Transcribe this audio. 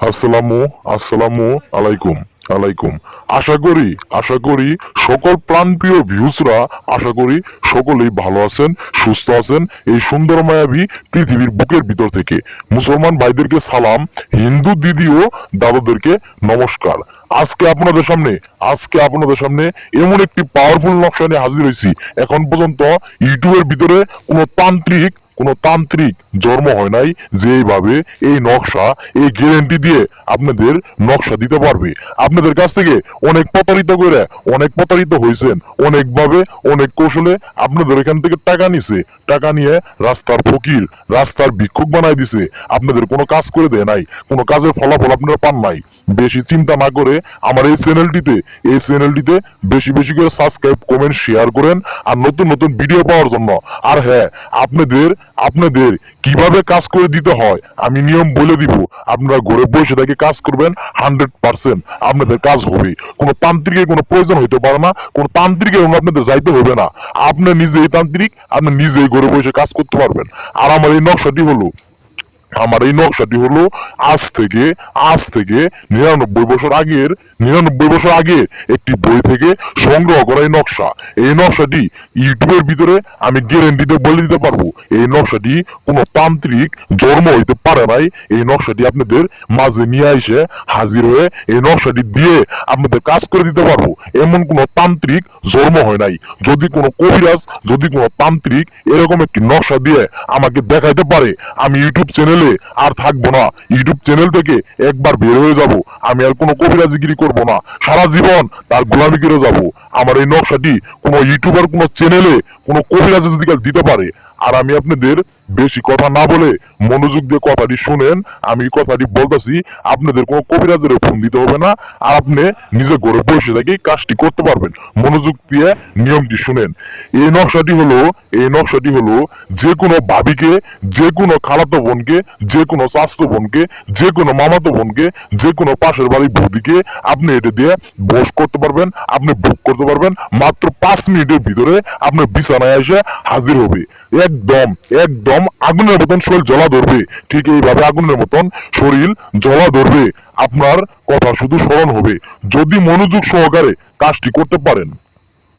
আসসালামু আলাইকুম আলাইকুম। আশা করি সকল প্রাণপ্রিয় ভিউসরা আশা করি সকলেই ভালো আছেন, সুস্থ আছেন। এই সুন্দর মায়াবী পৃথিবীর বুকের ভিতর থেকে মুসলমান ভাইদেরকে সালাম, হিন্দু দিদি ও দাদাদেরকে নমস্কার। আজকে আপনাদের সামনে এমন একটি পাওয়ারফুল নকশা নিয়ে হাজির হয়েছি। এখন পর্যন্ত ইউটিউবের ভিতরে কোনো তান্ত্রিক জন্ম হয় নাই যে এইভাবে এই নকশা, এই গ্যারেন্টি দিয়ে আপনাদের নকশা দিতে পারবে। আপনাদের কাছ থেকে অনেক প্রতারিত হয়েছেন, অনেকভাবে অনেক কৌশলে আপনাদের এখান থেকে টাকা নিছে, টাকা নিয়ে রাস্তার ফকির, রাস্তার ভিক্ষুক বানাই দিছে। আপনাদের কোনো কাজ করে দেয় নাই, কোনো কাজের ফলাফল আপনারা পান নাই। বেশি চিন্তা না করে আমার এই চ্যানেলটিতে বেশি বেশি করে সাবস্ক্রাইব, কমেন্ট, শেয়ার করেন আর নতুন নতুন ভিডিও পাওয়ার জন্য। আর হ্যাঁ, আপনাদের কিভাবে কাজ করে দিতে হয় আমি নিয়ম বলে দিব। আপনারা ঘরে বসে থেকে কাজ করবেন, 100% আপনাদের কাজ হবে। কোনো তান্ত্রিকের কোনো প্রয়োজন হইতে পারে না, কোনো তান্ত্রিকের আপনাদের যাইতে হবে না। আপনি নিজেই তান্ত্রিক, আপনি নিজেই ঘরে বসে কাজ করতে পারবেন। আর আমার এই নকশাটি হলো আজ থেকে 99 বছর আগের একটি বই থেকে সংগ্রহ করা এই নকশা। এই নকশাটি ইউটিউবের ভিতরে আমি গ্যারান্টিতে বলে দিতে পারবো, এই নকশাটি কোনো তান্ত্রিক জন্ম হইতে পারে নাই। এই নকশাটি আপনাদের মাঝে নিয়ে এসে হাজির হয়ে এই নকশাটি দিয়ে আপনাদের কাজ করে দিতে পারবো। এমন কোনো তান্ত্রিক জন্ম হয় নাই। যদি কোনো কবিরাজ, যদি কোনো তান্ত্রিক এরকম একটি নকশা দিয়ে আমাকে দেখাইতে পারে, আমি ইউটিউব চ্যানেলে আর থাকবো না। ইউটিউব চ্যানেল থেকে একবার বের হয়ে যাব। আমি আর কোনো কবিরাজিগিরি করব না, সারা জীবন তার গোলামি করে যাব। আমার এই নকশাটি কোনো ইউটিউবার, কোনো চ্যানেলে কোনো কবিরাজ যদি দিতে পারে, আর আমি আপনাদের বেশি কথা না বলে মনোযোগ দিয়ে কথাটি শুনেন। আমি কথাটি বলতেছি, আপনাদের কোনো কবিরাজের ফোন দিতে হবে না, আর আপনি নিজে ঘরে বসে থেকে কাজটি করতে পারবেন। মনোযোগ দিয়ে নিয়মটি শুনেন। এই নকশাটি হলো যে কোনো ভাবিকে, যে কোনো খালাতো বোনকে, যে কোনো চাচাতো বোনকে, যে কোনো মামাতো বোনকে, যে কোনো পাশের বাড়ির বৌদিকে আপনি এটা দিয়ে বস করতে পারবেন, আপনি বুক করতে পারবেন। মাত্র 5 মিনিটের ভিতরে আপনার বিছানায় এসে হাজির হবে। একদম আগুনের মতন শরীর জ্বলা ধরবে। ঠিক এইভাবে আগুনের মতন শরীর জ্বলা ধরবে। আপনার কথা শুধু স্মরণ হবে যদি মনোযোগ সহকারে কাজটি করতে পারেন।